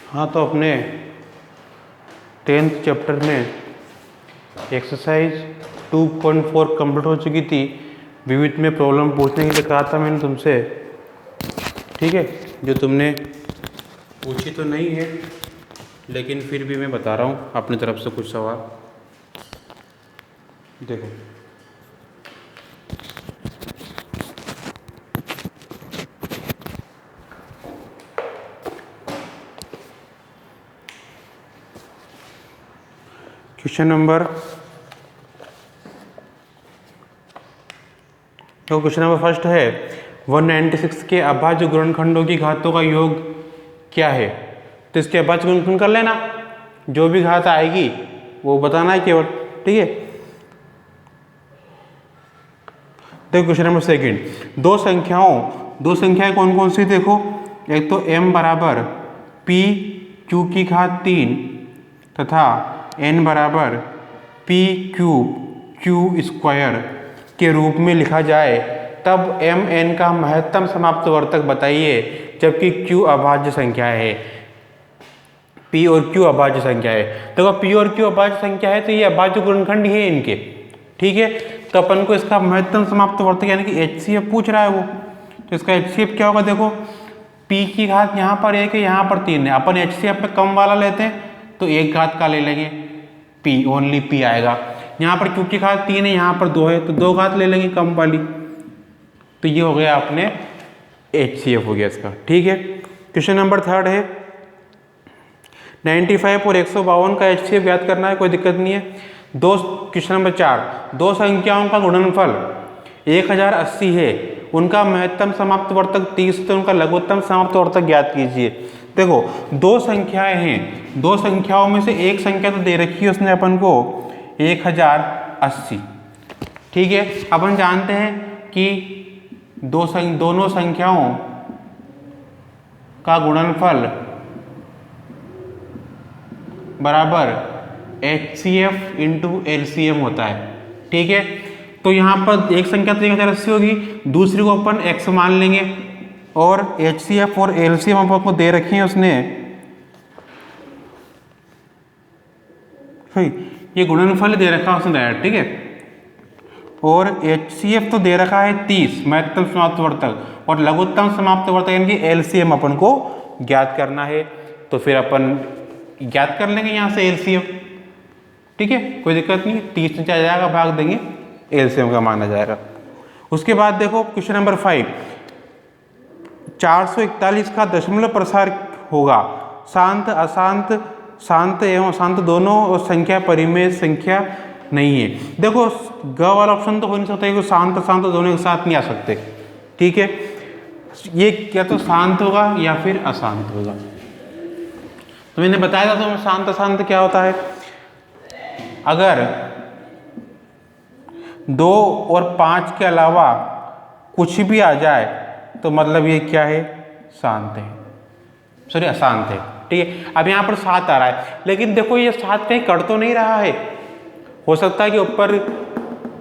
हाँ, तो अपने 10th चैप्टर में एक्सरसाइज 2.4 कंप्लीट हो चुकी थी। विविध में प्रॉब्लम पूछने के लिए कहा था मैंने तुमसे, ठीक है, जो तुमने पूछी तो नहीं है, लेकिन फिर भी मैं बता रहा हूँ अपनी तरफ से कुछ सवाल। देखो, क्वेश्चन नंबर फर्स्ट है 196 के अभाज्य गुणनखंडों की घातों का योग क्या है। तो इसके अभाज्य गुणनखंड कर लेना, जो भी घात आएगी वो बताना है केवल, ठीक है। देखो क्वेश्चन नंबर सेकंड, दो संख्याएं कौन कौन सी देखो, एक तो m बराबर p q की घात 3 तथा n बराबर p क्यूब q स्क्वायर के रूप में लिखा जाए, तब m n का महत्तम समाप्त वर्तक बताइए, जबकि q अभाज्य संख्या है। p और q अभाज्य संख्या है। देखो p और q अभाज्य संख्या है तो ये अभाज्य गुणनखंड ही है इनके, ठीक है। तो अपन को इसका महत्तम समाप्त वर्तक यानी कि HCF पूछ रहा है वो, तो इसका HCF क्या होगा। देखो p की घात यहाँ पर 1 है, यहाँ पर 3 है, अपन HCF में कम वाला लेते हैं तो एक घात का ले लेंगे, p ओनली p आएगा। यहाँ पर q की घात 3 है, यहाँ पर 2 है, तो 2 घात ले लेंगे कम वाली, तो ये हो गया अपने HCF हो गया इसका, ठीक है। क्वेश्चन नंबर थर्ड है 95 और 152 का HCF ज्ञात करना है, कोई दिक्कत नहीं है। क्वेश्चन नंबर 4, दो संख्याओं का गुणनफल 1080 है, उनका महत्तम समाप्त वर्तक 30 तो उनका लघुत्तम समाप्त वर्तक ज्ञात कीजिए। देखो दो संख्याएं हैं, दो संख्याओं में से एक संख्या तो दे रखी है उसने अपन को 1080, ठीक है। अपन जानते हैं कि दोनों संख्याओं का गुणनफल बराबर HCF इंटू LCM होता है, ठीक है। तो यहाँ पर एक संख्या तो 1080 होगी, दूसरी को अपन x मान लेंगे, और HCF और LCM अपन को दे रखी है उसने, ये गुणनफल दे रखा है उसने डायरेक्ट, ठीक है। और HCF तो दे रखा है 30 महत्तम समाप्त वर्तक, और लघुत्तम समाप्त वर्तक यानी कि LCM अपन को ज्ञात करना है। तो फिर अपन ज्ञात कर लेंगे यहाँ से LCM, ठीक है, कोई दिक्कत नहीं। 30 से चला जाएगा, भाग देंगे, LCM का माना जाएगा। उसके बाद देखो क्वेश्चन नंबर 5, 441 का दशमलव प्रसार होगा, शांत अशांत, शांत एवं अशांत दोनों संख्या परिमेय संख्या नहीं है। देखो ग वाला ऑप्शन तो हो नहीं सकता, क्योंकि शांत अशांत दोनों एक साथ नहीं आ सकते, ठीक है। ये क्या तो शांत होगा या फिर अशांत होगा। तो मैंने बताया था तो शांत अशांत क्या होता है, अगर 2 और 5 के अलावा कुछ भी आ जाए तो मतलब ये क्या है, शांत है, सॉरी अशांत है, ठीक है। अब यहाँ पर 7 आ रहा है, लेकिन देखो ये 7 कहीं कट तो नहीं रहा है, हो सकता है कि ऊपर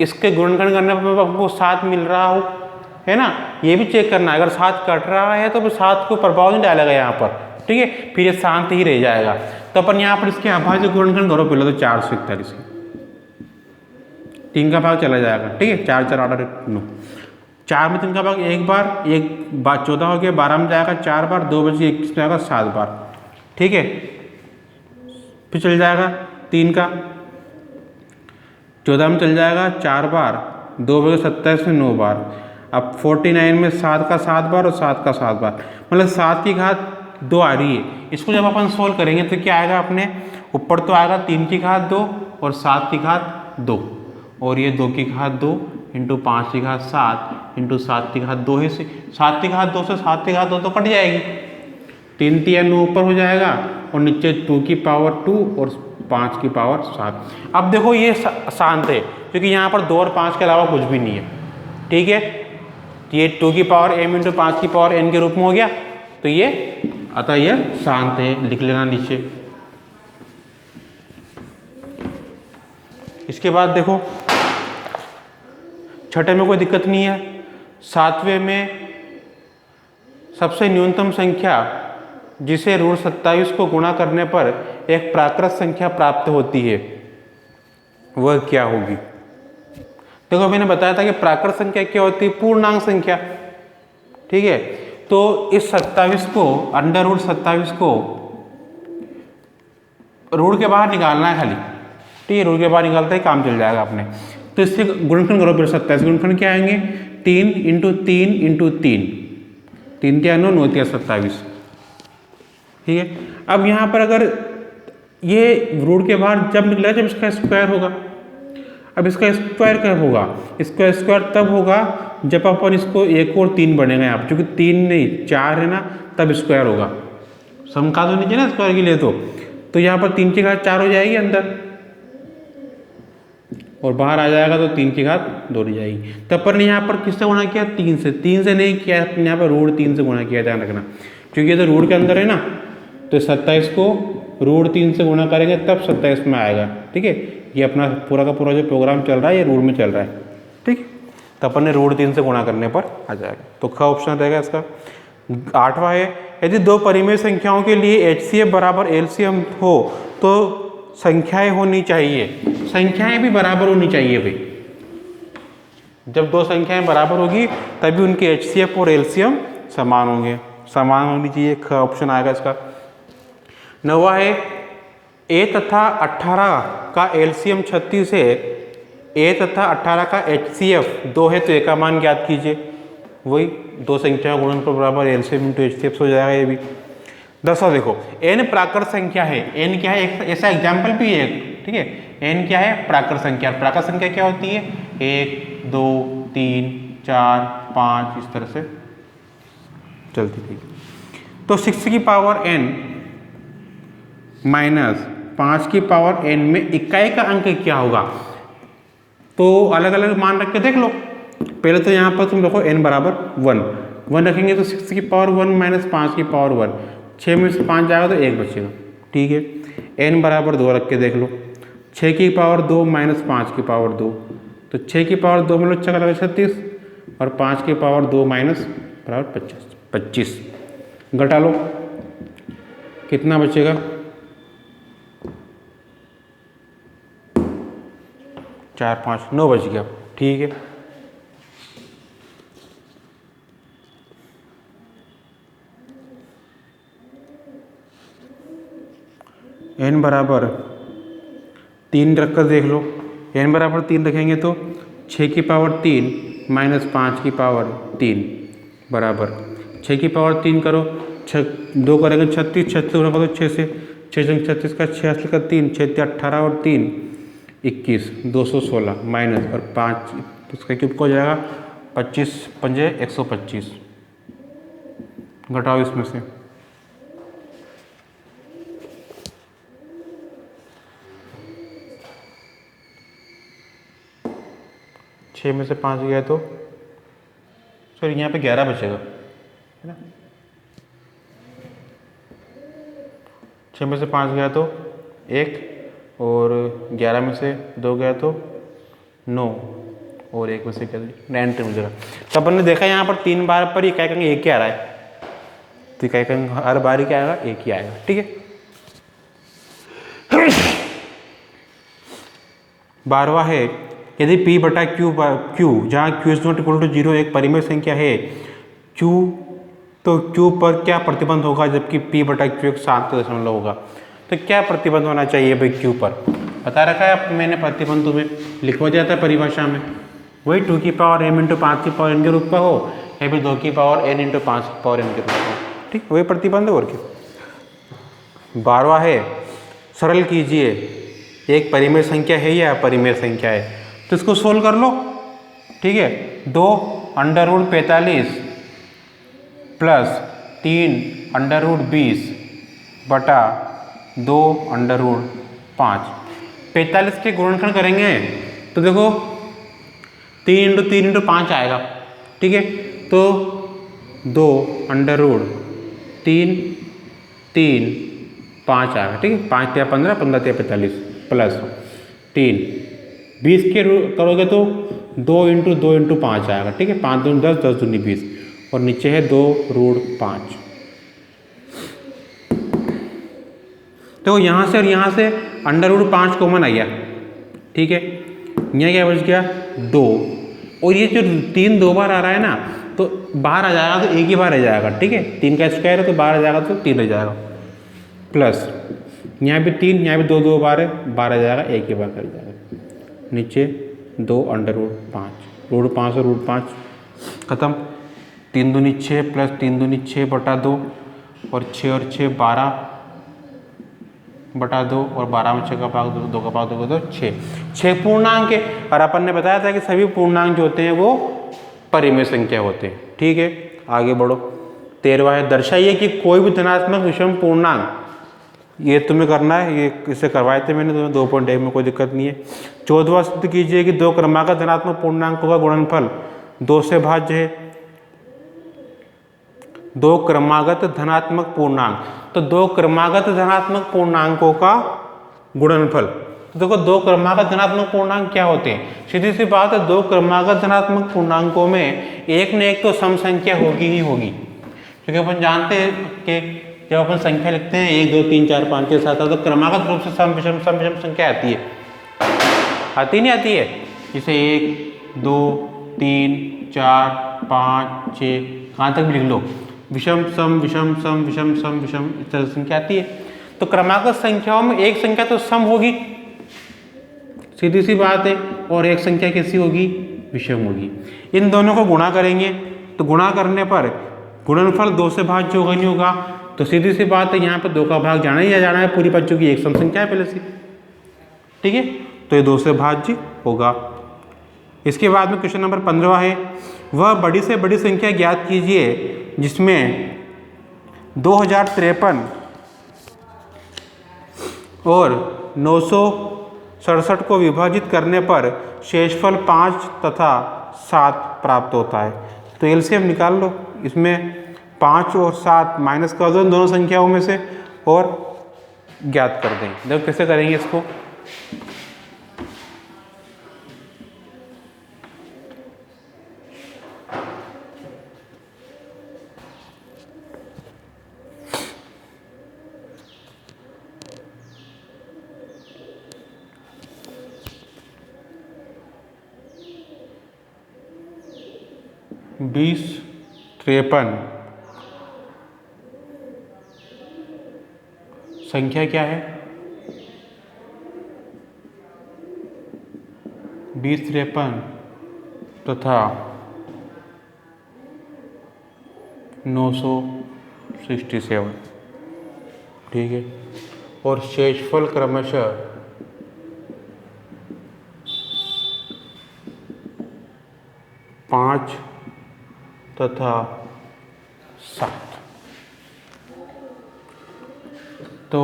इसके गुणनखंड करने पर आपको 7 मिल रहा हो, है ना, ये भी चेक करना है। अगर 7 कट रहा है तो 7 को प्रभाव नहीं डालेगा यहाँ पर, ठीक है, फिर ये शांत ही रह जाएगा। तो अपन यहाँ पर इसके अभाज्य गुणनखंड करो पहले, तो 441 3 का भाग चला जाएगा, ठीक है, 4 4 8 9, 4 में 3 का भाग एक बार 14 हो गया, 12 में जाएगा 4 बार, 2 बजे 21 में जाएगा 7 बार, ठीक है। फिर चल जाएगा 3 का 14 में चल जाएगा 4 बार, 2 बजे 27 में 9 बार। अब 49 में 7 का 7 बार और 7 का 7 बार, मतलब 7 की घात 2 आ रही है। इसको जब अपन सोल्व करेंगे तो क्या आएगा, अपने ऊपर तो आएगा 3 की घात 2 और 7 की घात 2, और ये 2 की घात 2 इंटू 5 की घात 7 इंटू 7 की घात 2 है, 7 की घात 2 से 7 की घात 2 तो कट जाएगी, 3 3 9 ऊपर हो जाएगा, और नीचे 2 की पावर 2 और 5 की पावर 7। अब देखो ये शांत है, क्योंकि यहाँ पर 2 और 5 के अलावा कुछ भी नहीं है, ठीक है। ये 2 की पावर m इंटू 5 की पावर n के रूप में हो गया, तो ये अतः ये शांत है, लिख लेना नीचे। इसके बाद देखो छठे में कोई दिक्कत नहीं है, 7वें में सबसे न्यूनतम संख्या जिसे रूट 27 को गुणा करने पर एक प्राकृत संख्या प्राप्त होती है वह क्या होगी। देखो मैंने बताया था कि प्राकृत संख्या क्या होती है, पूर्णांक संख्या। ठीक है, तो इस 27 को अंडर रूट 27 को रूट के बाहर निकालना है खाली। ठीक है, रूट के बाहर निकालते ही काम चल जाएगा अपने। तो इससे गुणनखंड करो फिर 27 गुणनखंड क्या आएंगे 3 इंटू 3 इंटू 3, 3 क्या 9 9 27। ठीक है, अब यहाँ पर अगर ये रूट के बाहर जब निकला जब इसका स्क्वायर होगा। अब इसका स्क्वायर कब होगा, इसका स्क्वायर तब होगा जब अपन इसको 1 और 3 बनेगा यहाँ पर, क्योंकि 3 नहीं 4 है ना, तब स्क्वायर होगा। समका तो नीचे ना स्क्वायर के लिए, तो यहाँ पर 3 की घात 4 हो जाएगी अंदर और बाहर आ जाएगा तो 3 की घात 2 हो जाएगी। तब पर ने यहाँ पर किससे गुणा किया 3 से, 3 से नहीं किया, यहाँ पर रूट 3 से गुणा किया, ध्यान रखना, क्योंकि ये तो रूट के अंदर है ना। तो 27 को रूट 3 से गुणा करेंगे तब 27 में आएगा। ठीक है, ये अपना पूरा का पूरा जो प्रोग्राम चल रहा है ये रूट में चल रहा है। ठीक, तो अपन ने रूट 3 से गुणा करने पर आ जाएगा। तो क्या ऑप्शन रहेगा इसका। 8वां है, यदि दो परिमेय संख्याओं के लिए HCF बराबर LCM हो तो संख्याएं होनी चाहिए, संख्याएं भी बराबर होनी चाहिए भाई। जब दो संख्याएं बराबर होगी तभी उनके HCF और LCM समान होंगे, समान होनी चाहिए, ऑप्शन आएगा इसका। 9वां है, A तथा 18 का LCM 36 है, A तथा 18 का HCF 2 है, तो A का मान ज्ञात कीजिए। वही दो संख्या गुणन पर बराबर LCM इंटू HCF हो जाएगा ये भी। 10वां देखो, n प्राकृत संख्या है, n क्या है, एक ऐसा एग्जाम्पल भी है। ठीक है, n क्या है प्राकृत संख्या। प्राकृत संख्या क्या होती है 1 2 3 4 5 इस तरह से चलती थी। तो 6 की पावर n माइनस 5 की पावर n में इकाई का अंक क्या होगा। तो अलग अलग मान रख के देख लो। पहले तो यहाँ पर तुम देखो n बराबर 1 रखेंगे तो 6 की पावर 1 माइनस 5 की पावर 1, 6 में से 5 जाएगा तो 1 बचेगा। ठीक है, n बराबर 2 रख के देख लो। 6 की पावर 2 माइनस 5 की पावर 2, तो 6 की पावर 2 मतलब 6 लगा 36 और 5 की पावर 2 माइनस बराबर 25। घटा लो कितना बचेगा, 4 5 9 बच गया। ठीक है, n बराबर 3 रखकर देख लो। n बराबर 3 रखेंगे तो 6 की पावर 3 माइनस 5 की पावर 3 बराबर 6 की पावर 3 करो, 2 करेंगे 36, 36 गुणा करो 6 से, 6 से 36 का 86 का 3, 6 18 और 3 21, 216 माइनस और 5 उसका क्यूब हो जाएगा 25 पंजे 125। घटाओ इसमें से, छः में से 5 गया तो सॉरी यहाँ पे 11 बचेगा है ना। 6 में से 5 गया तो 1 और 11 में से 2 गया तो 9 और 1 में से क्या 9 हो जाएगा। तो अपन ने देखा यहाँ पर 3 बार पर इकाई का अंक 1 ही आ रहा है, तो इकाई का अंक हर बार ही क्या आएगा 1 ही आएगा। ठीक है, 12वां है, यदि p बटा q जहाँ q is not equal to 0 एक परिमेय संख्या है q, तो q पर क्या प्रतिबंध होगा जबकि p बटा q एक शांत दशमलव होगा। तो क्या प्रतिबंध होना चाहिए भाई q पर, बता रखा है अब मैंने प्रतिबंध तुम्हें, लिखवा जाता है परिभाषा में, वही 2 की पावर m इंटू 5 की पावर n के रूप में हो या फिर 2 की पावर n इंटू 5 की पावर n के रूप में हो। ठीक, वही प्रतिबंध है और क्या। 12वां है, सरल कीजिए एक परिमेय संख्या है या अपरिमेय संख्या है, तो इसको सोल्व कर लो। ठीक है, 2 under root 45 plus 3 under root 20 बटा 2 अंडर रूट 5। 45 के गुणनखंड करेंगे तो देखो 3 इंटू 3 इंटू 5 आएगा। ठीक है, तो 2 अंडर रूट 3 3 5 आएगा। ठीक है, 5 या 15 15 या 45 प्लस 3 20 के करोगे तो 2 इंटू 2 इंटू 5 आएगा। ठीक है, 5 दूनी 10 10 दूनी 20 और नीचे है 2 रूट 5। तो यहाँ से और यहाँ से √5 कॉमन आ गया, ठीक है। यहाँ क्या बच गया 2, और ये जो 3 2 बार आ रहा है ना, तो बाहर आ जाएगा तो एक ही बार रह जाएगा, ठीक है। 3 का स्क्वायर है तो बाहर आ जाएगा तो 3 रह जाएगा, प्लस यहाँ भी 3, यहाँ भी 2 2 बार है, बाहर आ जाएगा एक ही बार कर जाएगा, नीचे 2 √5, √5 और √5 खत्म। 3 दूनी 6 प्लस 3 दूनी 6 बटा 2 और 6 और 6 12 बटा 2 और 12 में 6 का भाग 2 का भाग 2 तो 6 पूर्णांक है। और अपन ने बताया था कि सभी पूर्णांक जो होते हैं वो परिमेय संख्या होते हैं, ठीक है। आगे बढ़ो। 13वां है, दर्शाइए कि कोई भी धनात्मक विषम पूर्णांक, ये तुम्हें करना है, ये इससे करवाए थे मैंने तुम्हें 2.1 में, कोई दिक्कत नहीं है। 14वां सिद्ध कीजिए कि 2 क्रमागत धनात्मक पूर्णांकों का गुणनफल 2 से भाज्य है। 2 क्रमागत धनात्मक पूर्णांक, तो 2 क्रमागत धनात्मक पूर्णांकों का गुणनफल। तो देखो 2 क्रमागत धनात्मक पूर्णांक क्या होते हैं, सीधी सी बात है, 2 क्रमागत धनात्मक पूर्णांकों में एक न एक तो सम संख्या होगी ही होगी, क्योंकि अपन जानते हैं कि जब अपन संख्या लिखते हैं 1 2 3 4 5 6 7 तो क्रमागत रूप से सम विषम संख्या आती है, आती नहीं आती है। जैसे 1 2 3 4 5 6 कहाँ तक भी लिख लो, विषम सम विषम सम विषम सम विषम, इस तरह से संख्या आती है। तो क्रमागत संख्याओं में एक संख्या तो सम होगी, सीधी सी बात है, और एक संख्या कैसी होगी, विषम होगी। इन दोनों को गुणा करेंगे तो गुणा करने पर गुणनफल 2 से भाज्य होगा नहीं होगा, तो सीधी सी बात है यहाँ पर 2 का भाग जाना ही जाना है, पूरी बच्चों की एक सम संख्या है पहले से, ठीक है। तो ये 2 से भाज्य होगा। इसके बाद में क्वेश्चन नंबर 15 है, वह बड़ी से बड़ी संख्या ज्ञात कीजिए जिसमें 2053 और 967 को विभाजित करने पर शेषफल 5 तथा 7 प्राप्त होता है। तो एलसीएम निकाल लो, इसमें 5 और 7 माइनस कर दो दोनों संख्याओं में से और ज्ञात कर दें। देखो कैसे करेंगे इसको, बीस 53 संख्या क्या है, 20 53 तथा 967, ठीक है। और शेषफल क्रमशः 5 तथा 7। तो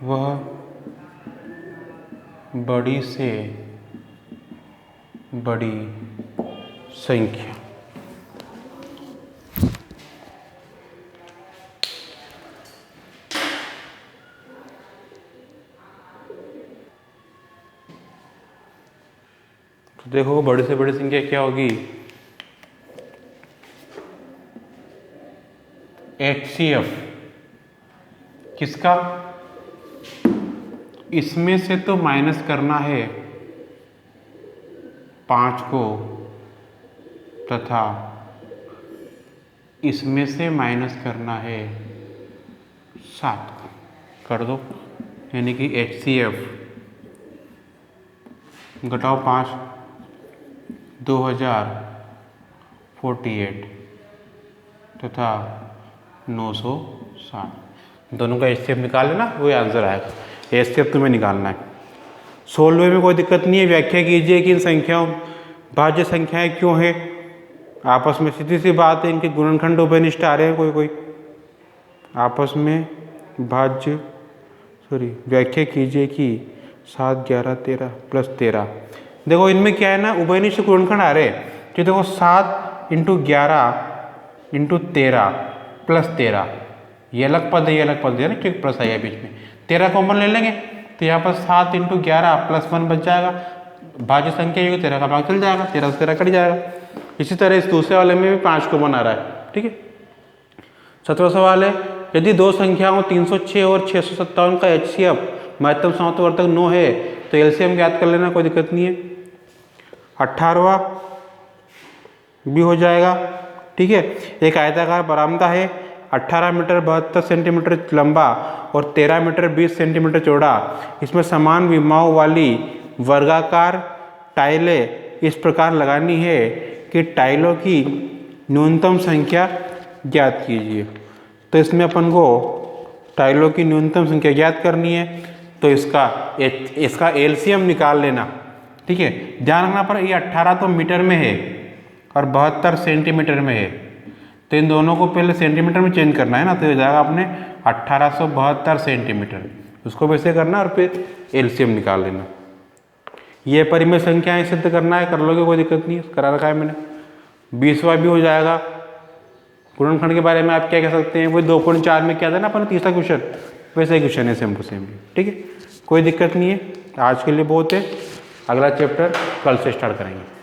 वह बड़ी से बड़ी संख्या तो देखो बड़ी से बड़ी संख्या क्या होगी, HCF किसका, इसमें से तो माइनस करना है 5 को तथा इसमें से माइनस करना है 7 को, कर दो। यानी कि HCF घटाओ 5 2048 तथा 960, दोनों का HCF निकाल लेना, वही आंसर आएगा। HCF तुम्हें निकालना है। 16वें में कोई दिक्कत नहीं है, व्याख्या कीजिए कि इन संख्याओं भाज्य संख्याएं क्यों है आपस में, सीधी सी बात है, इनके गुणनखंड उभयनिष्ठ आ रहे हैं कोई कोई आपस में भाज्य, व्याख्या कीजिए कि 7 11 13 प्लस 13, देखो इनमें क्या है ना, उभयनिष्ठ गुणनखंड आ रहे हैं, कि देखो 7 × 11 × 13 प्लस 13, ये अलग पद है ये अलग पद है ना, क्योंकि प्लस आया बीच में, 13 कॉमन ले लेंगे तो यहाँ पर 7 × 11 प्लस 1 बच जाएगा, भाज्य संख्या होगी 13 का भाग चल जाएगा, 13 से 13 कट जाएगा। इसी तरह इस दूसरे वाले में भी 5 कॉमन आ रहा है, ठीक है। 17वां सवाल है, यदि दो संख्याओं 306 और 657 का HCF महत्तम समवर्तक 9 है तो एलसीएम ज्ञात कर लेना, कोई दिक्कत नहीं है। 18वां भी हो जाएगा। ठीक है, एक आयताकार बरामदा है, 18 मीटर 72 सेंटीमीटर लंबा और 13 मीटर 20 सेंटीमीटर चौड़ा। इसमें समान विमाओं वाली वर्गाकार टाइलें इस प्रकार लगानी है कि टाइलों की न्यूनतम संख्या ज्ञात कीजिए। तो इसमें अपन को टाइलों की न्यूनतम संख्या ज्ञात करनी है, तो इसका एलसीएम निकाल लेना। ठीक है, ध्यान रखना पर ये 18 तो मीटर में है और 72 सेंटीमीटर में है, तो इन दोनों को पहले सेंटीमीटर में चेंज करना है ना, तो ये जाएगा अपने 1872 सेंटीमीटर, उसको वैसे करना और फिर एलसीएम निकाल लेना। ये परिमेय संख्याएं सिद्ध करना है, कर लोगे, कोई दिक्कत नहीं है, करा रखा है मैंने। 20वां भी हो जाएगा। गुणनखंड के बारे में आप क्या कह सकते हैं, वही 2.4 में क्या था ना अपन तीसरा क्वेश्चन, वैसे ही क्वेश्चन है सेम टू सेम। ठीक है, कोई दिक्कत नहीं है। आज के लिए बहुत है, अगला चैप्टर कल से स्टार्ट करेंगे।